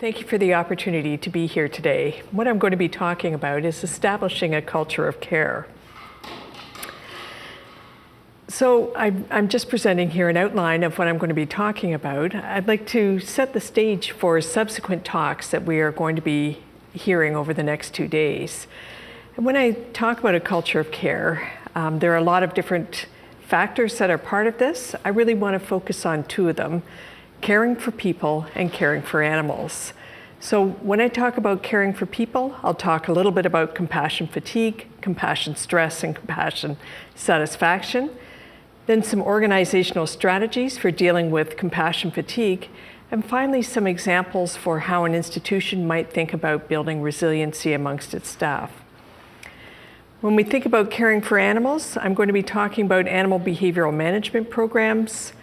Thank you for the opportunity to be here today. What I'm going to be talking about is establishing a culture of care. So I'm just presenting here an outline of what I'm going to be talking about. I'd like to set the stage for subsequent talks that we are going to be hearing over the next 2 days. And when I talk about a culture of care, there are a lot of different factors that are part of this. I really want to focus on 2 of them: caring for people and caring for animals. So when I talk about caring for people, I'll talk a little bit about compassion fatigue, compassion stress, and compassion satisfaction. Then some organizational strategies for dealing with compassion fatigue. And finally, some examples for how an institution might think about building resiliency amongst its staff. When we think about caring for animals, I'm going to be talking about animal behavioral management programs,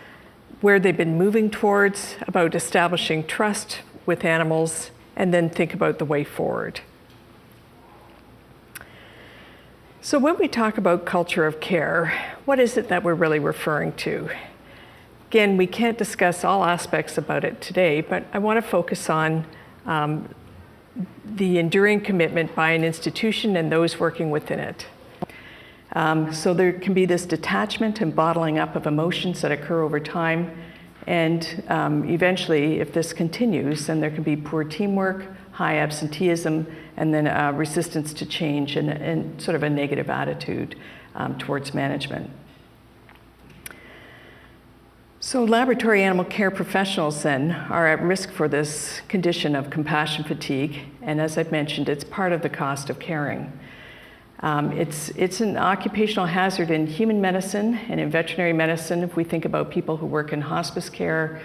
where they've been moving towards, about establishing trust with animals, and then think about the way forward. So when we talk about culture of care, what is it that we're really referring to? Again, we can't discuss all aspects about it today, but I want to focus on the enduring commitment by an institution and those working within it. So there can be this detachment and bottling up of emotions that occur over time. And eventually, if this continues, then there can be poor teamwork, high absenteeism, and then resistance to change and sort of a negative attitude towards management. So laboratory animal care professionals then are at risk for this condition of compassion fatigue. And as I've mentioned, it's part of the cost of caring. It's an occupational hazard in human medicine and in veterinary medicine. If we think about people who work in hospice care,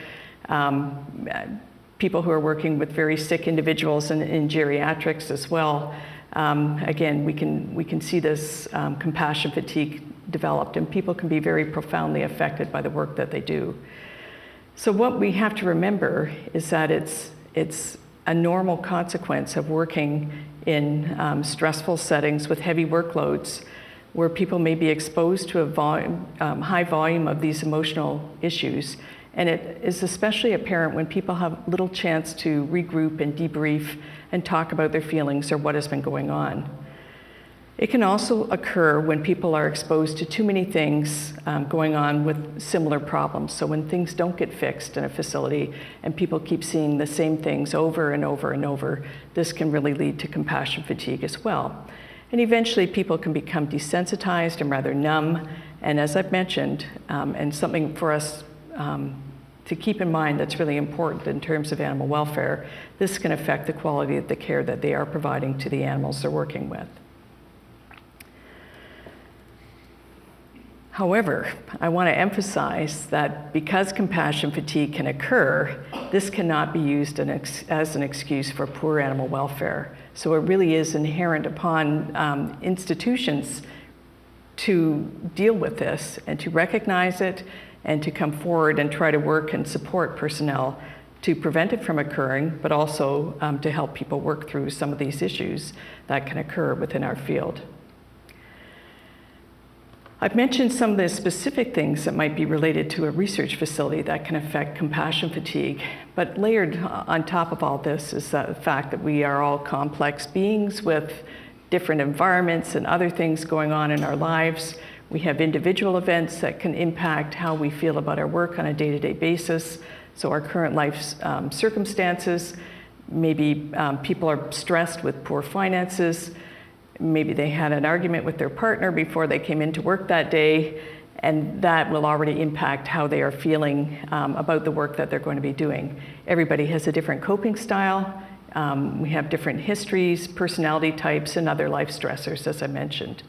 people who are working with very sick individuals in geriatrics as well, again, we can see this compassion fatigue developed, and people can be very profoundly affected by the work that they do. So what we have to remember is that it's a normal consequence of working in stressful settings with heavy workloads, where people may be exposed to a high volume of these emotional issues. And it is especially apparent when people have little chance to regroup and debrief and talk about their feelings or what has been going on. It can also occur when people are exposed to too many things going on with similar problems. So when things don't get fixed in a facility and people keep seeing the same things over and over and over, this can really lead to compassion fatigue as well. And eventually people can become desensitized and rather numb. And as I've mentioned, and something for us to keep in mind that's really important in terms of animal welfare, this can affect the quality of the care that they are providing to the animals they're working with. However, I want to emphasize that because compassion fatigue can occur, this cannot be used as an excuse for poor animal welfare. So it really is inherent upon institutions to deal with this and to recognize it and to come forward and try to work and support personnel to prevent it from occurring, but also to help people work through some of these issues that can occur within our field. I've mentioned some of the specific things that might be related to a research facility that can affect compassion fatigue, but layered on top of all this is the fact that we are all complex beings with different environments and other things going on in our lives. We have individual events that can impact how we feel about our work on a day-to-day basis. So our current life circumstances, maybe people are stressed with poor finances. Maybe they had an argument with their partner before they came into work that day, and that will already impact how they are feeling about the work that they're going to be doing. Everybody has a different coping style. We have different histories, personality types, and other life stressors, as I mentioned.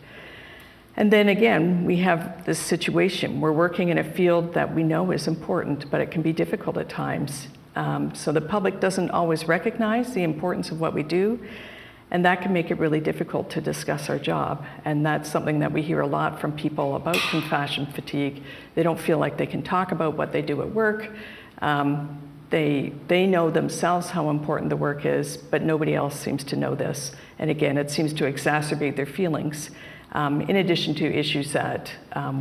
And then again, we have this situation. We're working in a field that we know is important, but it can be difficult at times. So the public doesn't always recognize the importance of what we do. And that can make it really difficult to discuss our job. And that's something that we hear a lot from people about compassion fatigue. They don't feel like they can talk about what they do at work. They know themselves how important the work is, but nobody else seems to know this. And again, it seems to exacerbate their feelings, in addition to issues that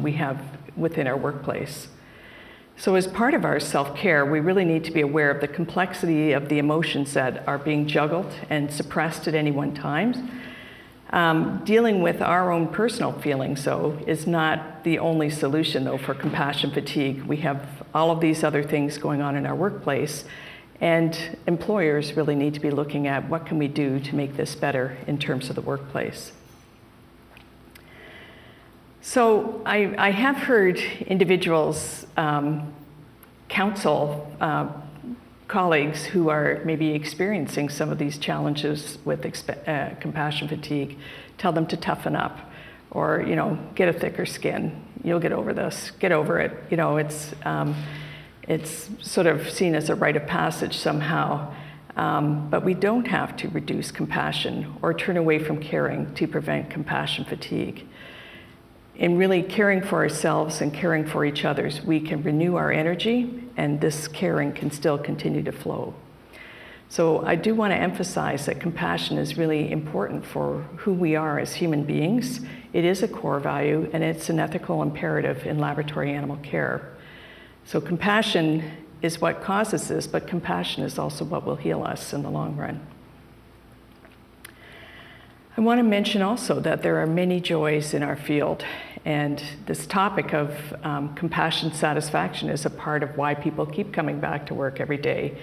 we have within our workplace. So as part of our self-care, we really need to be aware of the complexity of the emotions that are being juggled and suppressed at any one time. Dealing with our own personal feelings, though, is not the only solution, though, for compassion fatigue. We have all of these other things going on in our workplace, and employers really need to be looking at what can we do to make this better in terms of the workplace. So I have heard individuals counsel colleagues who are maybe experiencing some of these challenges with compassion fatigue, tell them to toughen up, or, you know, get a thicker skin. You'll get over this, get over it. You know, it's sort of seen as a rite of passage somehow. But we don't have to reduce compassion or turn away from caring to prevent compassion fatigue. In really caring for ourselves and caring for each other, we can renew our energy, and this caring can still continue to flow. So I do want to emphasize that compassion is really important for who we are as human beings. It is a core value, and it's an ethical imperative in laboratory animal care. So compassion is what causes this, but compassion is also what will heal us in the long run. I want to mention also that there are many joys in our field, and this topic of compassion satisfaction is a part of why people keep coming back to work every day.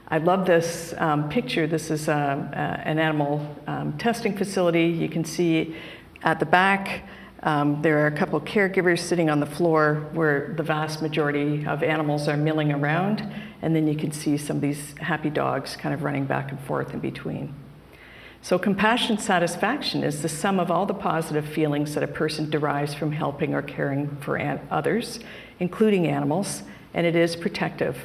I love this picture. This is an animal testing facility. You can see at the back there are a couple of caregivers sitting on the floor where the vast majority of animals are milling around, and then you can see some of these happy dogs kind of running back and forth in between. So compassion satisfaction is the sum of all the positive feelings that a person derives from helping or caring for others, including animals, and it is protective.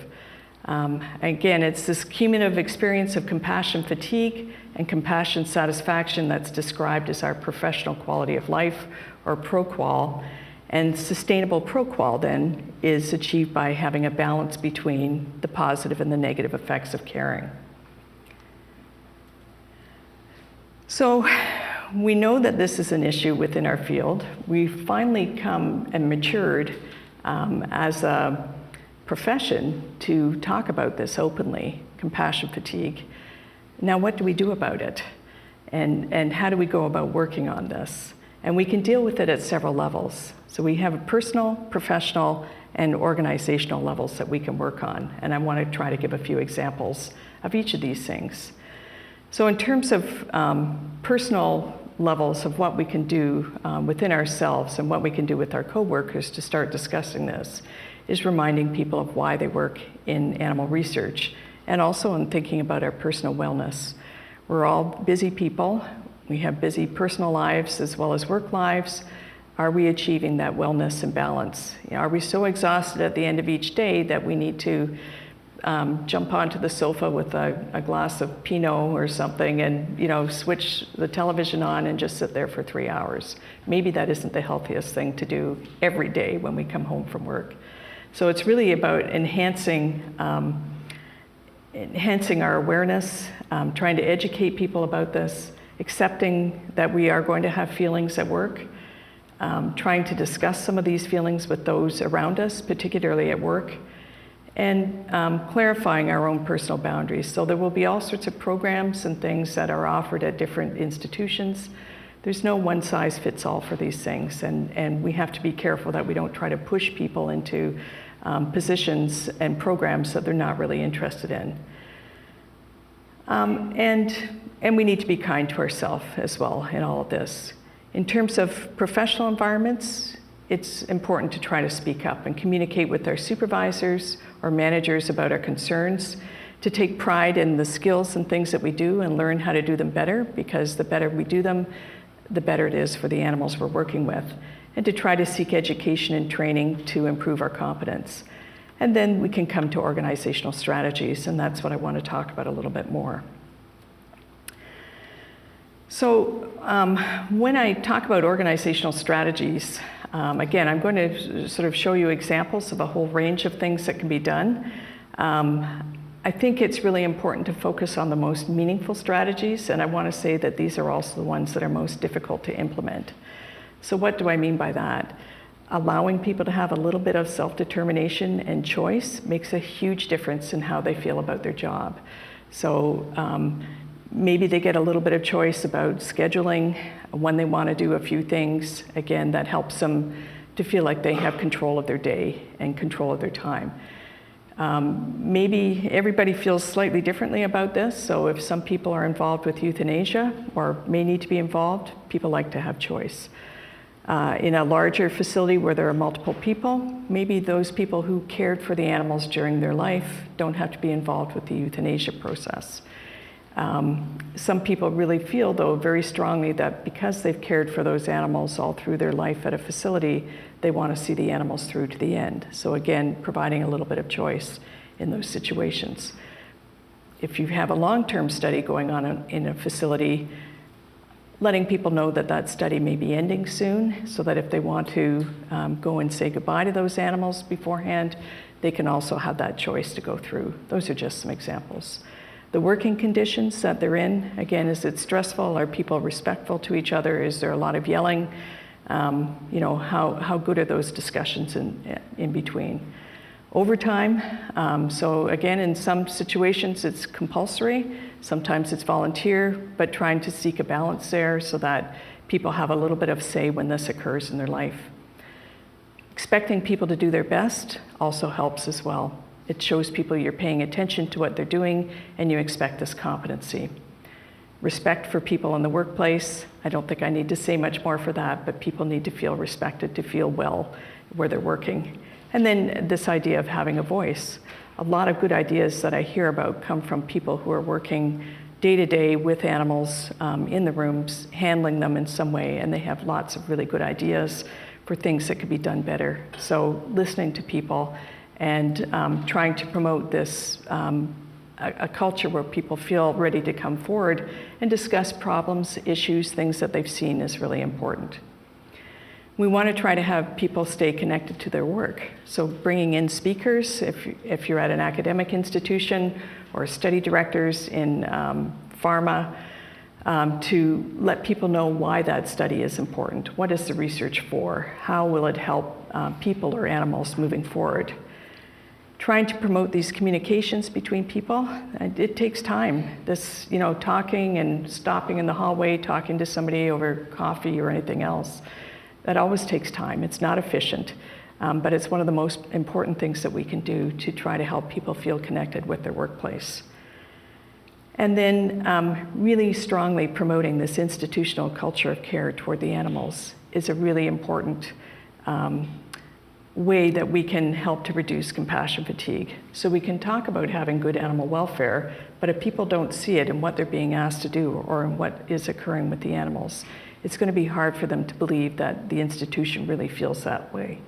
Again, it's this cumulative experience of compassion fatigue and compassion satisfaction that's described as our professional quality of life, or ProQual. And sustainable ProQual then is achieved by having a balance between the positive and the negative effects of caring. So we know that this is an issue within our field. We've finally come and matured as a profession to talk about this openly, compassion fatigue. Now, what do we do about it? And how do we go about working on this? And we can deal with it at several levels. So we have personal, professional, and organizational levels that we can work on. And I want to try to give a few examples of each of these things. So in terms of personal levels of what we can do within ourselves and what we can do with our coworkers to start discussing this is reminding people of why they work in animal research, and also in thinking about our personal wellness. We're all busy people. We have busy personal lives as well as work lives. Are we achieving that wellness and balance? You know, are we so exhausted at the end of each day that we need to jump onto the sofa with a glass of Pinot or something and, you know, switch the television on and just sit there for 3 hours? Maybe that isn't the healthiest thing to do every day when we come home from work. So it's really about enhancing our awareness, trying to educate people about this, accepting that we are going to have feelings at work, trying to discuss some of these feelings with those around us, particularly at work, and clarifying our own personal boundaries. So there will be all sorts of programs and things that are offered at different institutions. There's no one size fits all for these things, and we have to be careful that we don't try to push people into positions and programs that they're not really interested in. And we need to be kind to ourselves as well in all of this. In terms of professional environments, it's important to try to speak up and communicate with our supervisors or managers about our concerns, to take pride in the skills and things that we do and learn how to do them better, because the better we do them, the better it is for the animals we're working with, and to try to seek education and training to improve our competence. And then we can come to organizational strategies, and that's what I want to talk about a little bit more. So when I talk about organizational strategies, again, I'm going to sort of show you examples of a whole range of things that can be done. I think it's really important to focus on the most meaningful strategies, and I want to say that these are also the ones that are most difficult to implement. So what do I mean by that? allowing people to have a little bit of self-determination and choice makes a huge difference in how they feel about their job. So maybe they get a little bit of choice about scheduling, when they want to do a few things. Again, that helps them to feel like they have control of their day and control of their time. Maybe everybody feels slightly differently about this, so if some people are involved with euthanasia or may need to be involved, people like to have choice. In a larger facility where there are multiple people, maybe those people who cared for the animals during their life don't have to be involved with the euthanasia process. Some people really feel, though, very strongly that because they've cared for those animals all through their life at a facility, they want to see the animals through to the end. So again, providing a little bit of choice in those situations. If you have a long-term study going on in a facility, letting people know that that study may be ending soon, so that if they want to go and say goodbye to those animals beforehand, they can also have that choice to go through. Those are just some examples. The working conditions that they're in, again, is it stressful? Are people respectful to each other? Is there a lot of yelling? You know, how good are those discussions in between? Overtime, so again, in some situations it's compulsory, sometimes it's volunteer, but trying to seek a balance there so that people have a little bit of say when this occurs in their life. Expecting people to do their best also helps as well. It shows people you're paying attention to what they're doing and you expect this competency. Respect for people in the workplace, I don't think I need to say much more for that, but people need to feel respected, to feel well where they're working. And then this idea of having a voice. A lot of good ideas that I hear about come from people who are working day to day with animals in the rooms, handling them in some way, and they have lots of really good ideas for things that could be done better. So listening to people and trying to promote this a culture where people feel ready to come forward and discuss problems, issues, things that they've seen is really important. We want to try to have people stay connected to their work. So bringing in speakers, if you're at an academic institution, or study directors in pharma, to let people know why that study is important. What is the research for? How will it help people or animals moving forward? Trying to promote these communications between people, it takes time. This, you know, talking and stopping in the hallway, talking to somebody over coffee or anything else, that always takes time. It's not efficient, but it's one of the most important things that we can do to try to help people feel connected with their workplace. And then really strongly promoting this institutional culture of care toward the animals is a really important way that we can help to reduce compassion fatigue. So we can talk about having good animal welfare, but if people don't see it in what they're being asked to do or in what is occurring with the animals, it's going to be hard for them to believe that the institution really feels that way.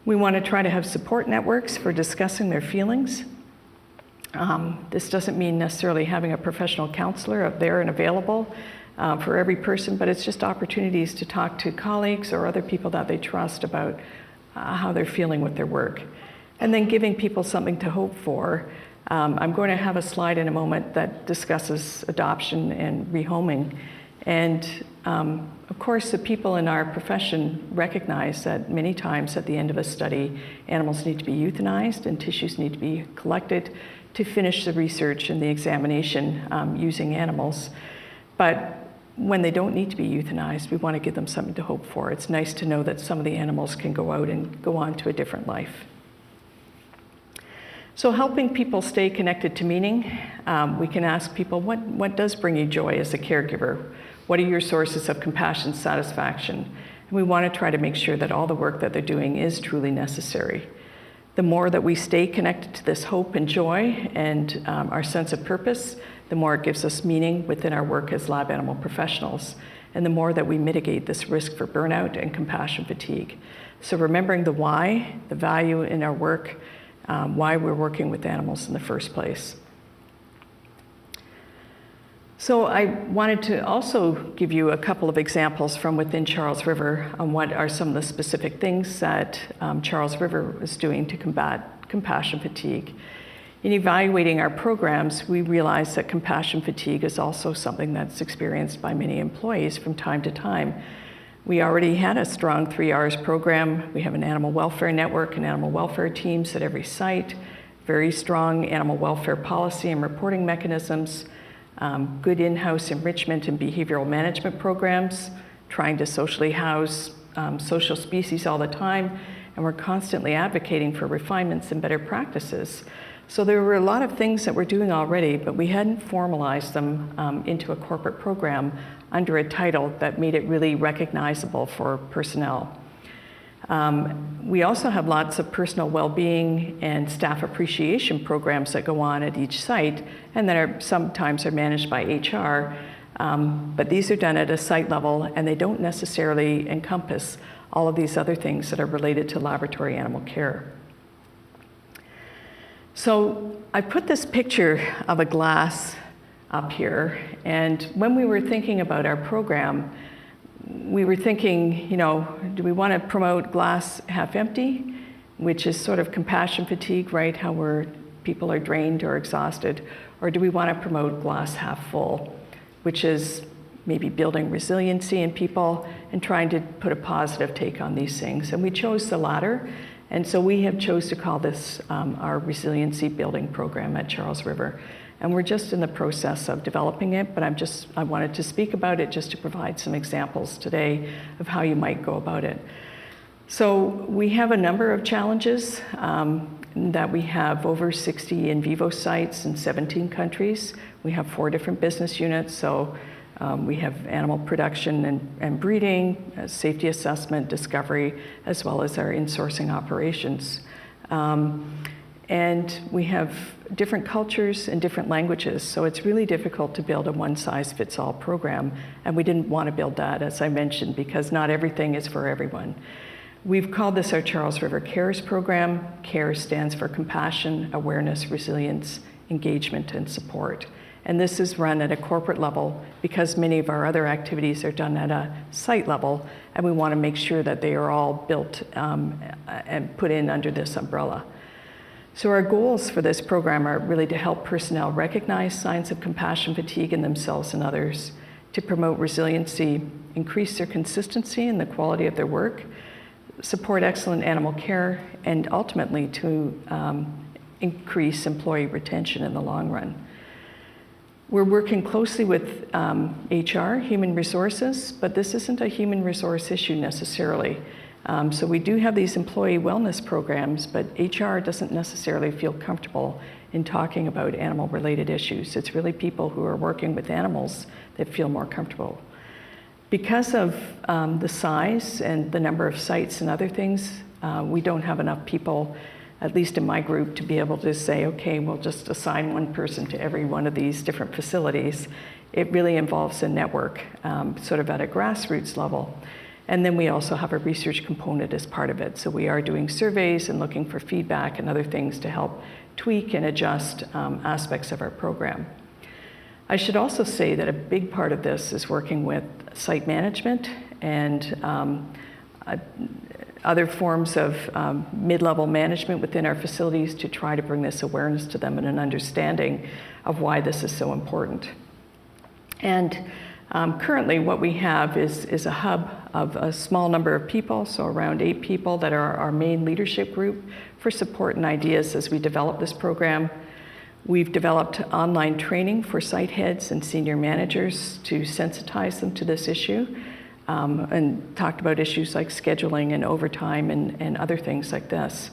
We want to try to have support networks for discussing their feelings. This doesn't mean necessarily having a professional counselor up there and available for every person, but it's just opportunities to talk to colleagues or other people that they trust about how they're feeling with their work. And then giving people something to hope for. I'm going to have a slide in a moment that discusses adoption and rehoming. And of course, the people in our profession recognize that many times at the end of a study, animals need to be euthanized and tissues need to be collected to finish the research and the examination using animals. But when they don't need to be euthanized, we want to give them something to hope for. It's nice to know that some of the animals can go out and go on to a different life. So helping people stay connected to meaning, we can ask people, what does bring you joy as a caregiver? What are your sources of compassion, satisfaction? And we want to try to make sure that all the work that they're doing is truly necessary. The more that we stay connected to this hope and joy and our sense of purpose, the more it gives us meaning within our work as lab animal professionals, and the more that we mitigate this risk for burnout and compassion fatigue. So remembering the why, the value in our work, why we're working with animals in the first place. So I wanted to also give you a couple of examples from within Charles River on what are some of the specific things that Charles River is doing to combat compassion fatigue. In evaluating our programs, we realized that compassion fatigue is also something that's experienced by many employees from time to time. We already had a strong 3Rs program. We have an animal welfare network and animal welfare teams at every site, very strong animal welfare policy and reporting mechanisms, good in-house enrichment and behavioral management programs, trying to socially house social species all the time, and we're constantly advocating for refinements and better practices. So there were a lot of things that we're doing already, but we hadn't formalized them into a corporate program under a title that made it really recognizable for personnel. We also have lots of personal well-being and staff appreciation programs that go on at each site, and that are sometimes managed by HR, but these are done at a site level, and they don't necessarily encompass all of these other things that are related to laboratory animal care. So I put this picture of a glass up here, and when we were thinking about our program, we were thinking, you know, do we want to promote glass half empty, which is sort of compassion fatigue, right? How people are drained or exhausted, or do we want to promote glass half full, which is maybe building resiliency in people and trying to put a positive take on these things. And we chose the latter, and so we have chose to call this our resiliency building program at Charles River. And we're just in the process of developing it, but I wanted to speak about it just to provide some examples today of how you might go about it. So we have a number of challenges that we have over 60 in vivo sites in 17 countries. We have 4 different business units, so we have animal production and breeding, safety assessment, discovery, as well as our in-sourcing operations. And we have different cultures and different languages, so it's really difficult to build a one-size-fits-all program, and we didn't want to build that, as I mentioned, because not everything is for everyone. We've called this our Charles River CARES program. CARES stands for Compassion, Awareness, Resilience, Engagement, and Support. And this is run at a corporate level because many of our other activities are done at a site level, and we want to make sure that they are all built and put in under this umbrella. So our goals for this program are really to help personnel recognize signs of compassion fatigue in themselves and others, to promote resiliency, increase their consistency and the quality of their work, support excellent animal care, and ultimately to increase employee retention in the long run. We're working closely with HR, human resources, but this isn't a human resource issue necessarily. So we do have these employee wellness programs, but HR doesn't necessarily feel comfortable in talking about animal-related issues. It's really people who are working with animals that feel more comfortable. Because of the size and the number of sites and other things, we don't have enough people, at least in my group, to be able to say, okay, we'll just assign one person to every one of these different facilities. It really involves a network, sort of at a grassroots level. And then we also have a research component as part of it. So we are doing surveys and looking for feedback and other things to help tweak and adjust aspects of our program. I should also say that a big part of this is working with site management and other forms of mid-level management within our facilities to try to bring this awareness to them and an understanding of why this is so important. And currently what we have is a hub of a small number of people, so around 8 people that are our main leadership group for support and ideas as we develop this program. We've developed online training for site heads and senior managers to sensitize them to this issue, and talked about issues like scheduling and overtime and other things like this,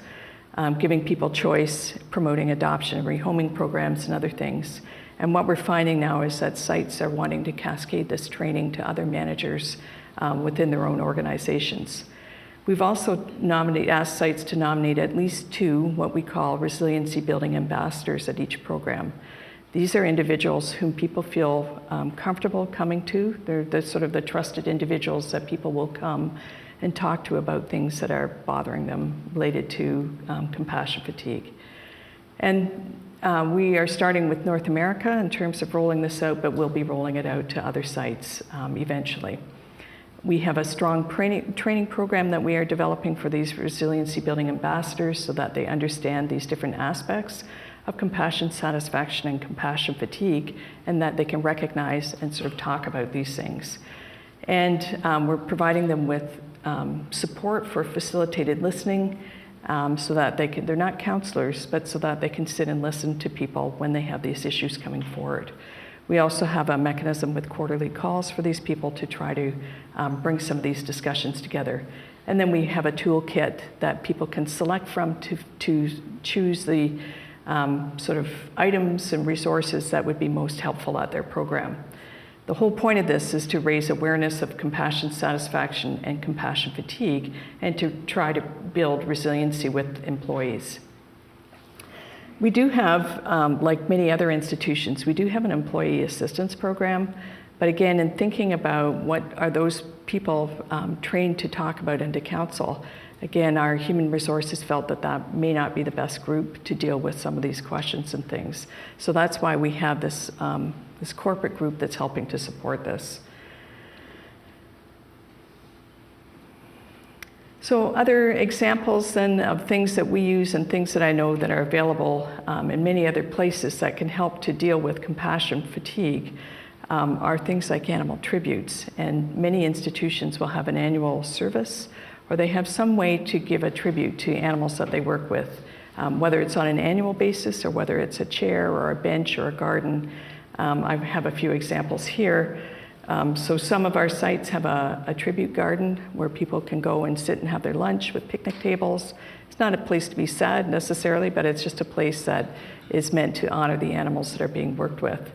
giving people choice, promoting adoption and rehoming programs and other things. And what we're finding now is that sites are wanting to cascade this training to other managers within their own organizations. We've also asked sites to nominate at least 2 what we call resiliency building ambassadors at each program. These are individuals whom people feel comfortable coming to. They're the sort of the trusted individuals that people will come and talk to about things that are bothering them related to compassion fatigue. And we are starting with North America in terms of rolling this out, but we'll be rolling it out to other sites eventually. We have a strong training program that we are developing for these resiliency building ambassadors so that they understand these different aspects of compassion, satisfaction, and compassion fatigue, and that they can recognize and sort of talk about these things. And we're providing them with support for facilitated listening so that they're not counselors, but so that they can sit and listen to people when they have these issues coming forward. We also have a mechanism with quarterly calls for these people to try to bring some of these discussions together. And then we have a toolkit that people can select from to choose the sort of items and resources that would be most helpful at their program. The whole point of this is to raise awareness of compassion satisfaction and compassion fatigue, and to try to build resiliency with employees. We do have, like many other institutions, we do have an employee assistance program, but again, in thinking about what are those people trained to talk about and to counsel, again, our human resources felt that that may not be the best group to deal with some of these questions and things. So that's why we have this, this corporate group that's helping to support this. So other examples then of things that we use and things that I know that are available in many other places that can help to deal with compassion fatigue are things like animal tributes. And many institutions will have an annual service, or they have some way to give a tribute to animals that they work with, whether it's on an annual basis or whether it's a chair or a bench or a garden. I have a few examples here. So some of our sites have a tribute garden where people can go and sit and have their lunch with picnic tables. It's not a place to be sad necessarily, but it's just a place that is meant to honor the animals that are being worked with.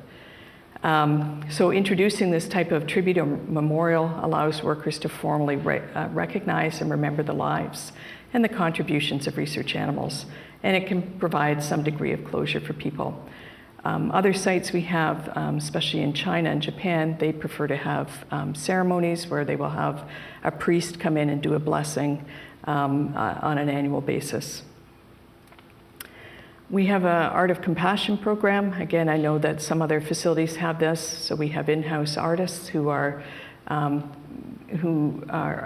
So introducing this type of tribute or memorial allows workers to formally recognize and remember the lives and the contributions of research animals, and it can provide some degree of closure for people. Other sites we have, especially in China and Japan, they prefer to have ceremonies where they will have a priest come in and do a blessing on an annual basis. We have an Art of Compassion program. Again, I know that some other facilities have this, so we have in-house artists who are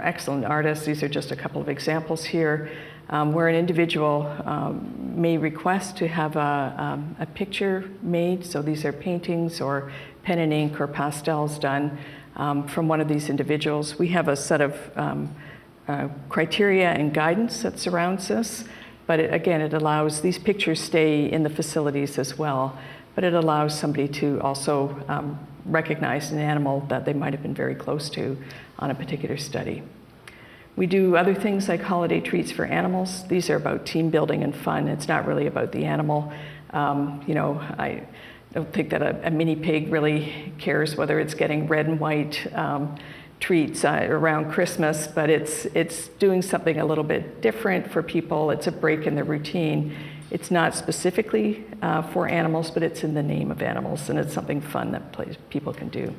excellent artists. These are just a couple of examples here, where an individual may request to have a picture made. So these are paintings or pen and ink or pastels done from one of these individuals. We have a set of criteria and guidance that surrounds this, but again, it allows, these pictures stay in the facilities as well, but it allows somebody to also recognize an animal that they might have been very close to on a particular study. We do other things like holiday treats for animals. These are about team building and fun. It's not really about the animal. You know, I don't think that a mini pig really cares whether it's getting red and white treats around Christmas, but it's doing something a little bit different for people. It's a break in the routine. It's not specifically for animals, but it's in the name of animals, and it's something fun that people can do.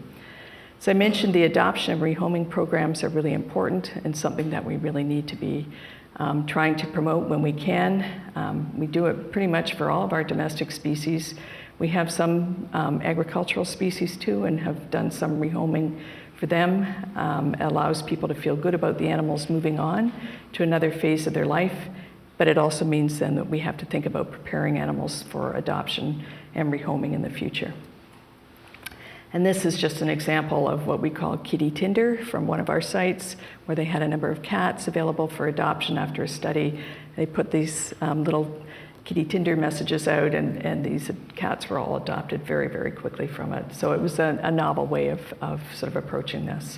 As I mentioned, the adoption and rehoming programs are really important and something that we really need to be trying to promote when we can. We do it pretty much for all of our domestic species. We have some agricultural species too, and have done some rehoming for them. It allows people to feel good about the animals moving on to another phase of their life, but it also means then that we have to think about preparing animals for adoption and rehoming in the future. And this is just an example of what we call kitty Tinder from one of our sites, where they had a number of cats available for adoption after a study. They put these little kitty Tinder messages out, and these cats were all adopted very, very quickly from it. So it was a novel way of sort of approaching this.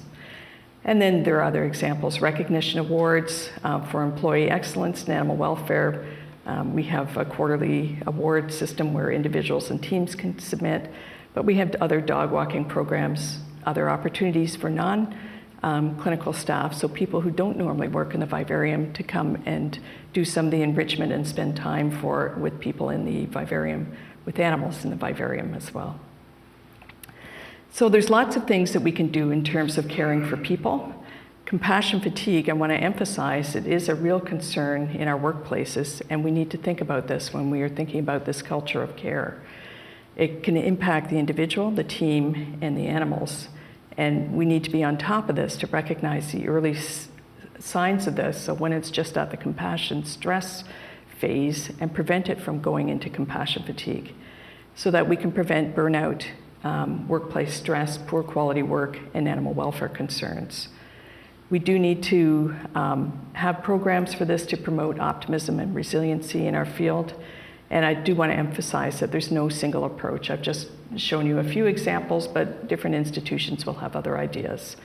And then there are other examples, recognition awards for employee excellence in animal welfare. We have a quarterly award system where individuals and teams can submit. But we have other dog walking programs, other opportunities for non-clinical staff, so people who don't normally work in the vivarium to come and do some of the enrichment and spend time with people in the vivarium, with animals in the vivarium as well. So there's lots of things that we can do in terms of caring for people. Compassion fatigue, I want to emphasize, it is a real concern in our workplaces, and we need to think about this when we are thinking about this culture of care. It can impact the individual, the team, and the animals. And we need to be on top of this to recognize the early signs of this, so when it's just at the compassion stress phase, and prevent it from going into compassion fatigue, so that we can prevent burnout workplace stress, poor quality work, and animal welfare concerns. We do need to have programs for this to promote optimism and resiliency in our field. And I do want to emphasize that there's no single approach. I've just shown you a few examples, but different institutions will have other ideas.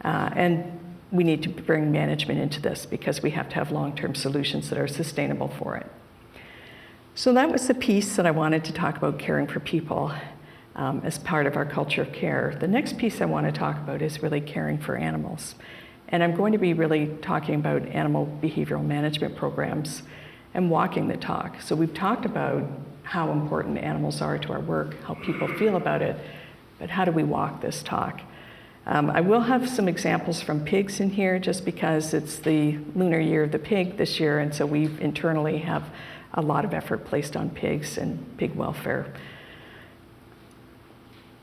And we need to bring management into this because we have to have long-term solutions that are sustainable for it. So that was the piece that I wanted to talk about caring for people as part of our culture of care. The next piece I want to talk about is really caring for animals. And I'm going to be really talking about animal behavioral management programs and walking the talk. So we've talked about how important animals are to our work, how people feel about it, but how do we walk this talk? I will have some examples from pigs in here just because it's the lunar year of the pig this year, and so we internally have a lot of effort placed on pigs and pig welfare.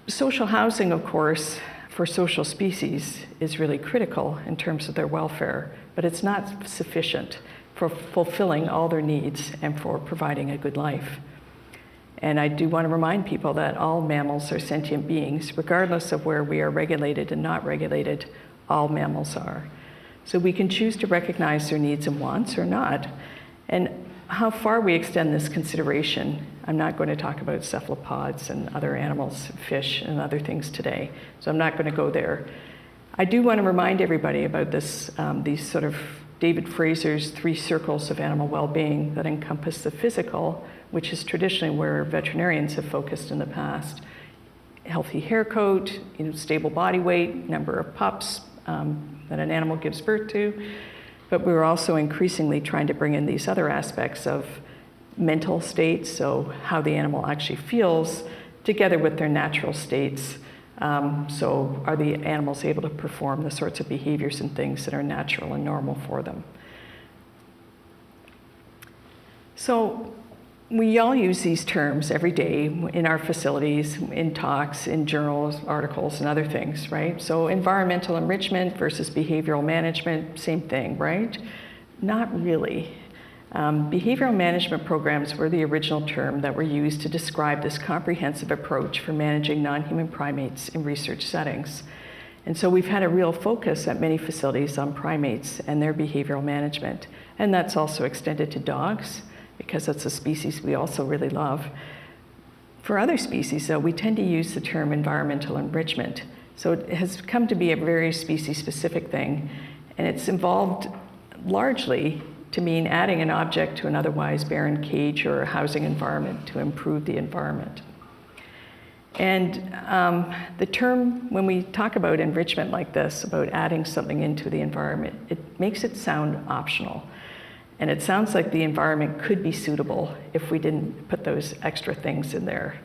Social housing, of course, for social species is really critical in terms of their welfare, but it's not sufficient for fulfilling all their needs and for providing a good life. And I do want to remind people that all mammals are sentient beings, regardless of where we are regulated and not regulated, all mammals are. So we can choose to recognize their needs and wants or not. And how far we extend this consideration, I'm not going to talk about cephalopods and other animals, fish and other things today, so I'm not going to go there. I do want to remind everybody about this, these sort of David Fraser's 3 circles of animal well-being that encompass the physical, which is traditionally where veterinarians have focused in the past. Healthy hair coat, stable body weight, number of pups that an animal gives birth to. But we're also increasingly trying to bring in these other aspects of mental states, so how the animal actually feels, together with their natural states. So are the animals able to perform the sorts of behaviors and things that are natural and normal for them? So we all use these terms every day in our facilities, in talks, in journals, articles, and other things, right? So environmental enrichment versus behavioral management, same thing, right? Not really. Behavioral management programs were the original term that were used to describe this comprehensive approach for managing non-human primates in research settings. And so we've had a real focus at many facilities on primates and their behavioral management. And that's also extended to dogs, because that's a species we also really love. For other species, though, we tend to use the term environmental enrichment. So it has come to be a very species-specific thing, and it's evolved largely to mean adding an object to an otherwise barren cage or housing environment to improve the environment. And the term, when we talk about enrichment like this, about adding something into the environment, it makes it sound optional. And it sounds like the environment could be suitable if we didn't put those extra things in there.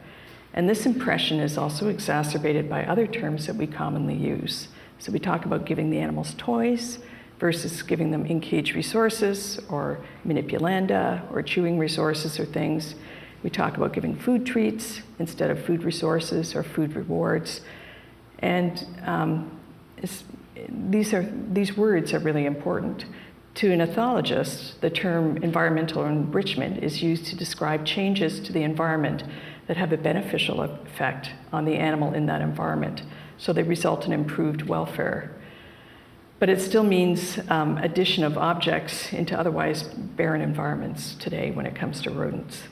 And this impression is also exacerbated by other terms that we commonly use. So we talk about giving the animals toys versus giving them in-cage resources or manipulanda or chewing resources or things. We talk about giving food treats instead of food resources or food rewards. And these words are really important. To an ethologist, the term environmental enrichment is used to describe changes to the environment that have a beneficial effect on the animal in that environment, so they result in improved welfare. But it still means addition of objects into otherwise barren environments today when it comes to rodents.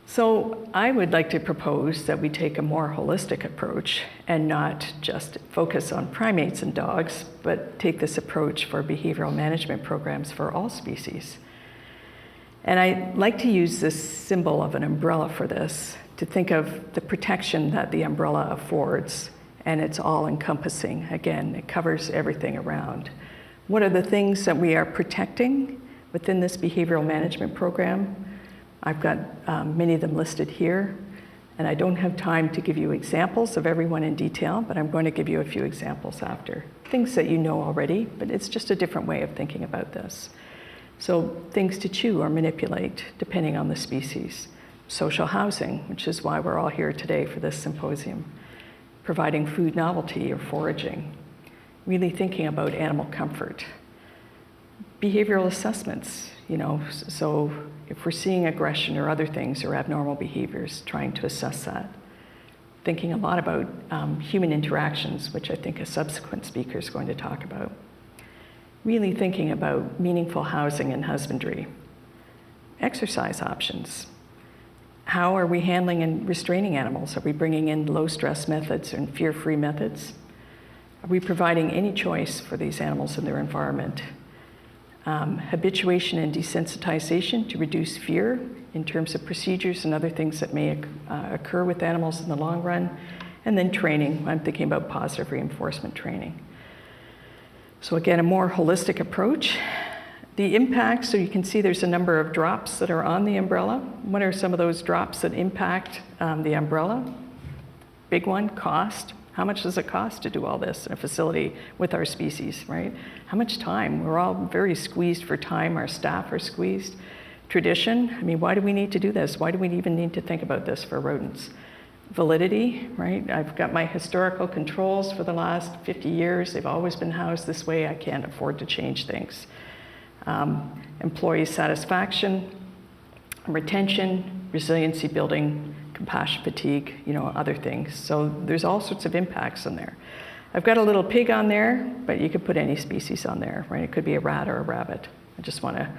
So I would like to propose that we take a more holistic approach and not just focus on primates and dogs, but take this approach for behavioral management programs for all species. And I like to use this symbol of an umbrella for this, to think of the protection that the umbrella affords, and it's all encompassing. Again, it covers everything around. What are the things that we are protecting within this behavioral management program? I've got many of them listed here, and I don't have time to give you examples of every one in detail, but I'm going to give you a few examples after. Things that you know already, but it's just a different way of thinking about this. So things to chew or manipulate, depending on the species. Social housing, which is why we're all here today for this symposium. Providing food novelty or foraging. Really thinking about animal comfort. Behavioral assessments. So if we're seeing aggression or other things or abnormal behaviors, trying to assess that. Thinking a lot about human interactions, which I think a subsequent speaker is going to talk about. Really thinking about meaningful housing and husbandry. Exercise options. How are we handling and restraining animals? Are we bringing in low-stress methods and fear-free methods? Are we providing any choice for these animals in their environment? Habituation and desensitization to reduce fear in terms of procedures and other things that may occur with animals in the long run. And then training. I'm thinking about positive reinforcement training. So again, a more holistic approach. The impacts, so you can see there's a number of drops that are on the umbrella. What are some of those drops that impact the umbrella? Big one, cost. How much does it cost to do all this in a facility with our species, right? How much time? We're all very squeezed for time. Our staff are squeezed. Tradition, I mean, why do we need to do this? Why do we even need to think about this for rodents? Validity, right? I've got my historical controls for the last 50 years. They've always been housed this way. I can't afford to change things. Employee satisfaction, retention, resiliency building, compassion fatigue, other things. So there's all sorts of impacts in there. I've got a little pig on there, but you could put any species on there, right? It could be a rat or a rabbit. I just want to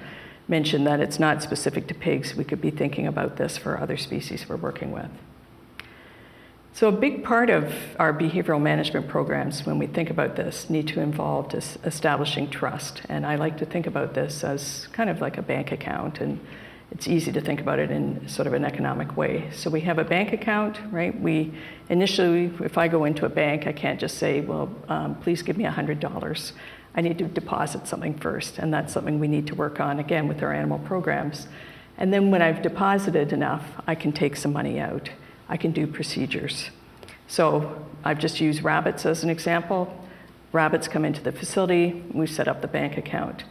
mention that it's not specific to pigs. We could be thinking about this for other species we're working with. So a big part of our behavioral management programs, when we think about this, need to involve establishing trust. And I like to think about this as kind of like a bank account, and it's easy to think about it in sort of an economic way. So we have a bank account, right? We initially, if I go into a bank, I can't just say, well, please give me $100. I need to deposit something first, and that's something we need to work on, again, with our animal programs. And then when I've deposited enough, I can take some money out. I can do procedures. So I've just used rabbits as an example. Rabbits come into the facility, we set up the bank account.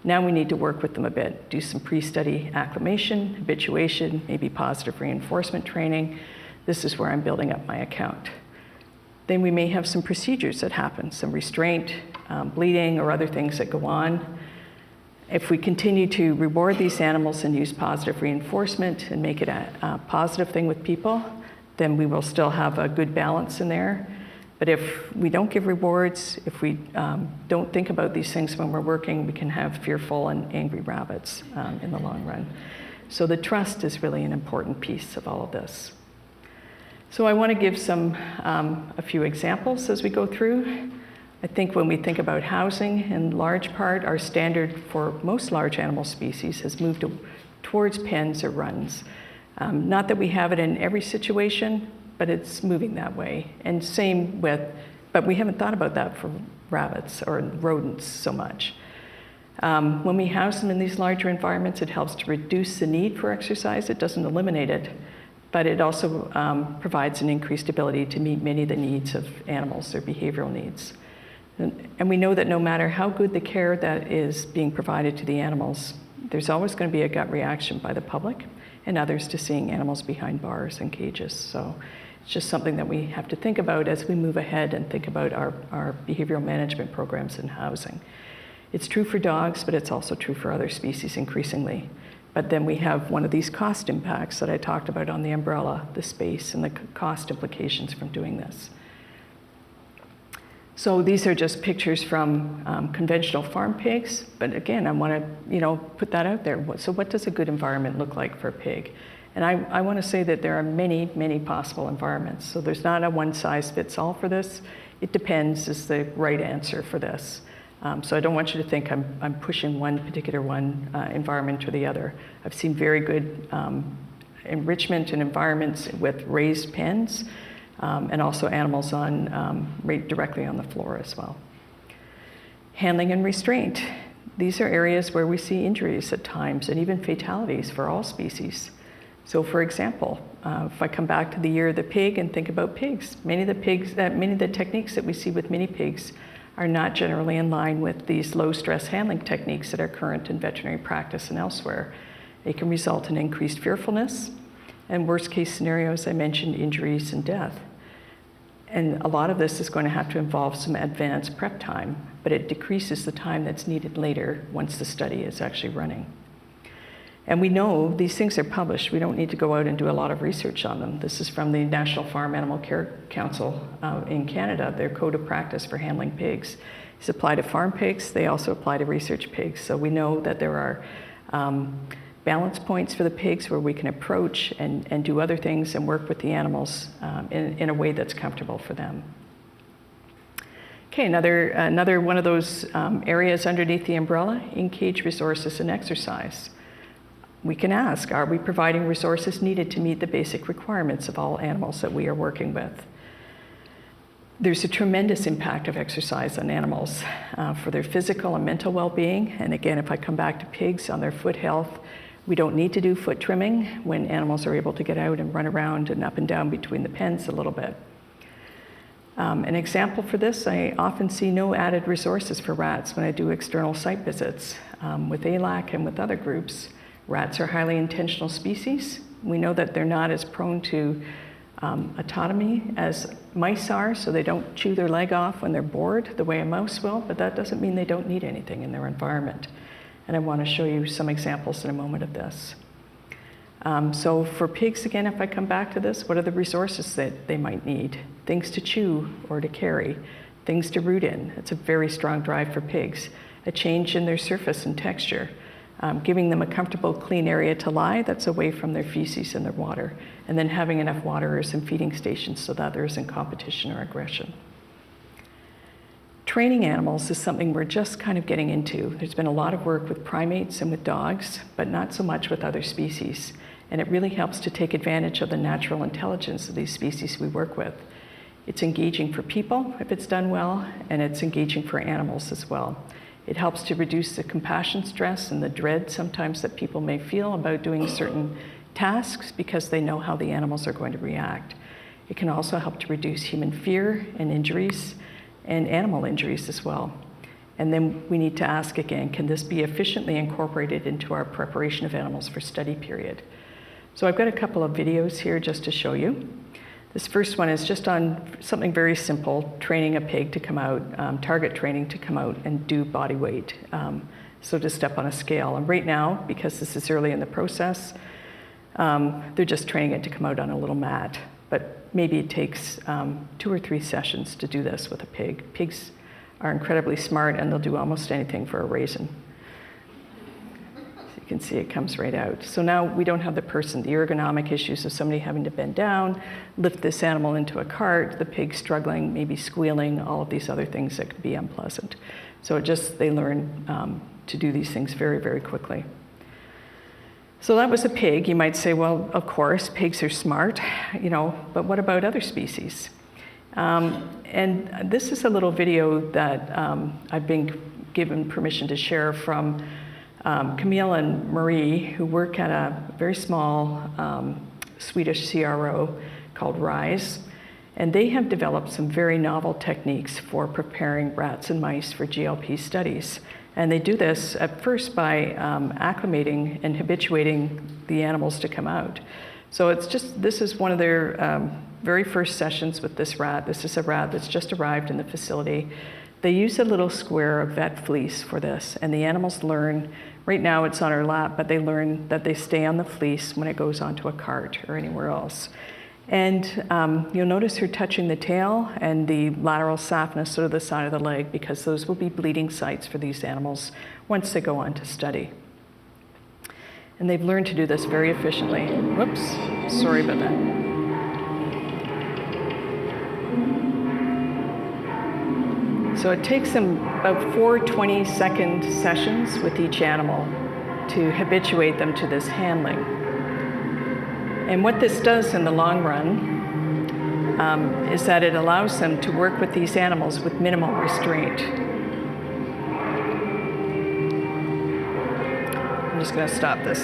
Now we need to work with them a bit, do some pre-study acclimation, habituation, maybe positive reinforcement training. This is where I'm building up my account. Then we may have some procedures that happen, some restraint, bleeding, or other things that go on. If we continue to reward these animals and use positive reinforcement and make it a positive thing with people, then we will still have a good balance in there. But if we don't give rewards, if we don't think about these things when we're working, we can have fearful and angry rabbits in the long run. So the trust is really an important piece of all of this. So I want to give a few examples as we go through. I think when we think about housing, in large part, our standard for most large animal species has moved towards pens or runs. Not that we have it in every situation, but it's moving that way. And same with, but we haven't thought about that for rabbits or rodents so much. When we house them in these larger environments, it helps to reduce the need for exercise. It doesn't eliminate it, but it also provides an increased ability to meet many of the needs of animals, their behavioral needs. And we know that no matter how good the care that is being provided to the animals, there's always going to be a gut reaction by the public and others to seeing animals behind bars and cages. So it's just something that we have to think about as we move ahead and think about our behavioral management programs in housing. It's true for dogs, but it's also true for other species increasingly. But then we have one of these cost impacts that I talked about on the umbrella, the space and the cost implications from doing this. So these are just pictures from conventional farm pigs, but again, I want to put that out there. So what does a good environment look like for a pig? And I want to say that there are many, many possible environments. So there's not a one-size-fits-all for this. It depends is the right answer for this. So I don't want you to think I'm pushing one particular environment or the other. I've seen very good enrichment in environments with raised pens, and also animals right directly on the floor as well. Handling and restraint. These are areas where we see injuries at times and even fatalities for all species. So for example, if I come back to the year of the pig and think about pigs, many of the techniques that we see with mini pigs are not generally in line with these low stress handling techniques that are current in veterinary practice and elsewhere. They can result in increased fearfulness, and worst case scenarios, I mentioned injuries and death. And a lot of this is going to have to involve some advanced prep time, but it decreases the time that's needed later once the study is actually running. And we know these things are published. We don't need to go out and do a lot of research on them. This is from the National Farm Animal Care Council in Canada, their code of practice for handling pigs. These apply to farm pigs. They also apply to research pigs. So we know that there are balance points for the pigs where we can approach and do other things and work with the animals in a way that's comfortable for them. Okay, another one of those areas underneath the umbrella, in-cage resources and exercise. We can ask, are we providing resources needed to meet the basic requirements of all animals that we are working with? There's a tremendous impact of exercise on animals for their physical and mental well-being. And again, if I come back to pigs, on their foot health, we don't need to do foot trimming when animals are able to get out and run around and up and down between the pens a little bit. An example for this, I often see no added resources for rats when I do external site visits. With ALAC and with other groups, rats are highly intentional species. We know that they're not as prone to autotomy as mice are, so they don't chew their leg off when they're bored the way a mouse will, but that doesn't mean they don't need anything in their environment. And I want to show you some examples in a moment of this. So for pigs, again, if I come back to this, what are the resources that they might need? Things to chew or to carry, things to root in. It's a very strong drive for pigs. A change in their surface and texture. Giving them a comfortable, clean area to lie that's away from their feces and their water, and then having enough waterers and feeding stations so that there isn't competition or aggression. Training animals is something we're just kind of getting into. There's been a lot of work with primates and with dogs, but not so much with other species. And it really helps to take advantage of the natural intelligence of these species we work with. It's engaging for people if it's done well, and it's engaging for animals as well. It helps to reduce the compassion stress and the dread sometimes that people may feel about doing certain tasks because they know how the animals are going to react. It can also help to reduce human fear and injuries and animal injuries as well. And then we need to ask again, can this be efficiently incorporated into our preparation of animals for study period? So I've got a couple of videos here just to show you. This first one is just on something very simple, training a pig to come out, target training to come out and do body weight. So to step on a scale. And right now, because this is early in the process, they're just training it to come out on a little mat. But maybe it takes 2 or 3 sessions to do this with a pig. Pigs are incredibly smart and they'll do almost anything for a raisin. You can see it comes right out. So now we don't have the ergonomic issues of somebody having to bend down, lift this animal into a cart, the pig struggling, maybe squealing, all of these other things that could be unpleasant. So they learn to do these things very, very quickly. So that was a pig. You might say, well, of course, pigs are smart, but what about other species? And this is a little video that I've been given permission to share from Camille and Marie, who work at a very small Swedish CRO called RISE, and they have developed some very novel techniques for preparing rats and mice for GLP studies. And they do this at first by acclimating and habituating the animals to come out. So this is one of their very first sessions with this rat. This is a rat that's just arrived in the facility. They use a little square of vet fleece for this, and the animals learn. Right now it's on her lap, but they learn that they stay on the fleece when it goes onto a cart or anywhere else. And you'll notice her touching the tail and the lateral saphenous, sort of the side of the leg, because those will be bleeding sites for these animals once they go on to study. And they've learned to do this very efficiently. Whoops, sorry about that. So it takes them about 4 20-second sessions with each animal to habituate them to this handling. And what this does in the long run is that it allows them to work with these animals with minimal restraint. I'm just going to stop this.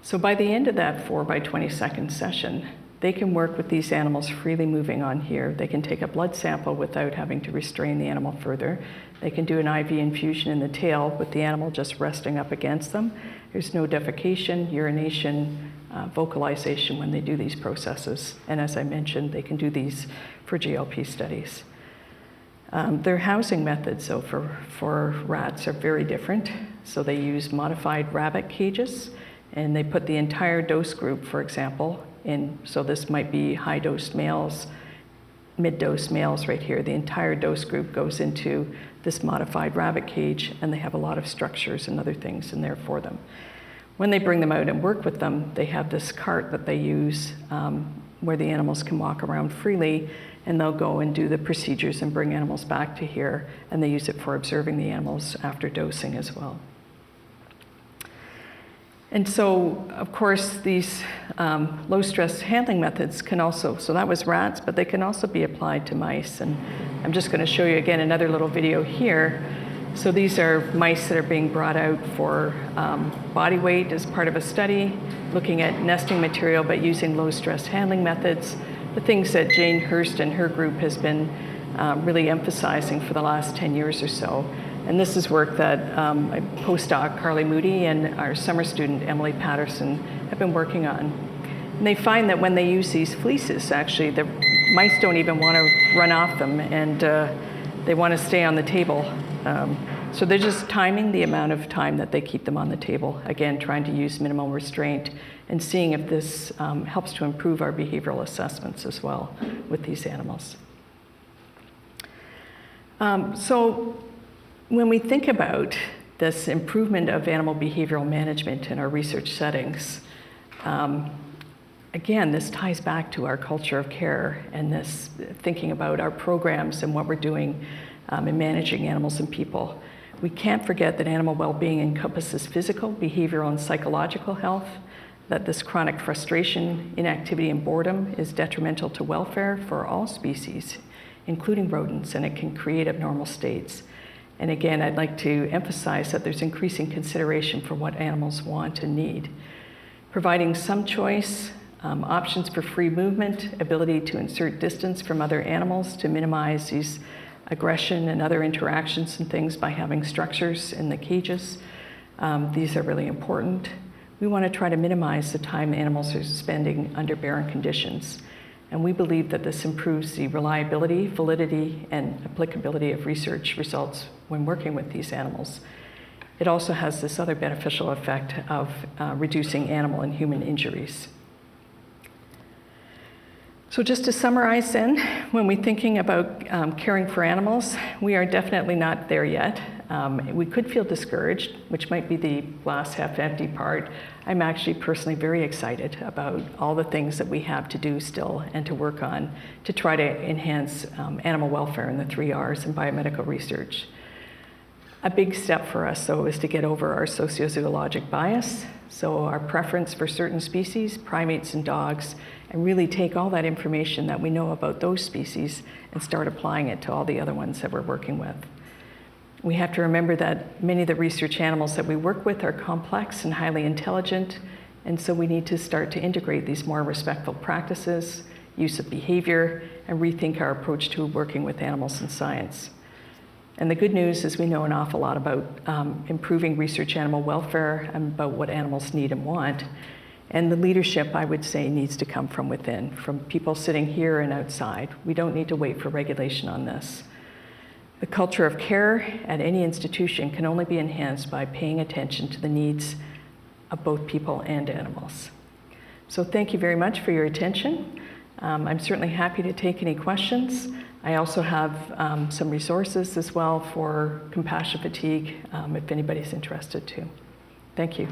So by the end of that 4 by 20-second session, they can work with these animals freely moving on here. They can take a blood sample without having to restrain the animal further. They can do an IV infusion in the tail with the animal just resting up against them. There's no defecation, urination, vocalization when they do these processes. And as I mentioned, they can do these for GLP studies. Their housing methods, though, for rats are very different. So they use modified rabbit cages. And they put the entire dose group, for example, in, so this might be high-dose males, mid-dose males right here. The entire dose group goes into this modified rabbit cage, and they have a lot of structures and other things in there for them. When they bring them out and work with them, they have this cart that they use where the animals can walk around freely, and they'll go and do the procedures and bring animals back to here, and they use it for observing the animals after dosing as well. And so, of course, these low-stress handling methods can also, so that was rats, but they can also be applied to mice. And I'm just going to show you again another little video here. So these are mice that are being brought out for body weight as part of a study, looking at nesting material but using low-stress handling methods, the things that Jane Hurst and her group has been really emphasizing for the last 10 years or so. And this is work that my postdoc Carly Moody and our summer student Emily Patterson have been working on. And they find that when they use these fleeces, actually, the mice don't even want to run off them, and they want to stay on the table. So they're just timing the amount of time that they keep them on the table, again, trying to use minimal restraint and seeing if this helps to improve our behavioral assessments as well with these animals. So when we think about this improvement of animal behavioral management in our research settings, again, this ties back to our culture of care and this thinking about our programs and what we're doing in managing animals and people. We can't forget that animal well-being encompasses physical, behavioral, and psychological health, that this chronic frustration, inactivity, and boredom is detrimental to welfare for all species, including rodents, and it can create abnormal states. And again, I'd like to emphasize that there's increasing consideration for what animals want and need. Providing some choice, options for free movement, ability to insert distance from other animals to minimize these aggression and other interactions and things by having structures in the cages. These are really important. We want to try to minimize the time animals are spending under barren conditions. And we believe that this improves the reliability, validity, and applicability of research results when working with these animals. It also has this other beneficial effect of reducing animal and human injuries. So just to summarize then, when we're thinking about caring for animals, we are definitely not there yet. We could feel discouraged, which might be the glass half empty part. I'm actually personally very excited about all the things that we have to do still and to work on to try to enhance animal welfare in the 3 R's in biomedical research. A big step for us, though, is to get over our sociozoologic bias, so our preference for certain species, primates and dogs, and really take all that information that we know about those species and start applying it to all the other ones that we're working with. We have to remember that many of the research animals that we work with are complex and highly intelligent, and so we need to start to integrate these more respectful practices, use of behavior, and rethink our approach to working with animals in science. And the good news is we know an awful lot about improving research animal welfare and about what animals need and want. And the leadership, I would say, needs to come from within, from people sitting here and outside. We don't need to wait for regulation on this. The culture of care at any institution can only be enhanced by paying attention to the needs of both people and animals. So thank you very much for your attention. I'm certainly happy to take any questions. I also have some resources as well for compassion fatigue if anybody's interested too. Thank you.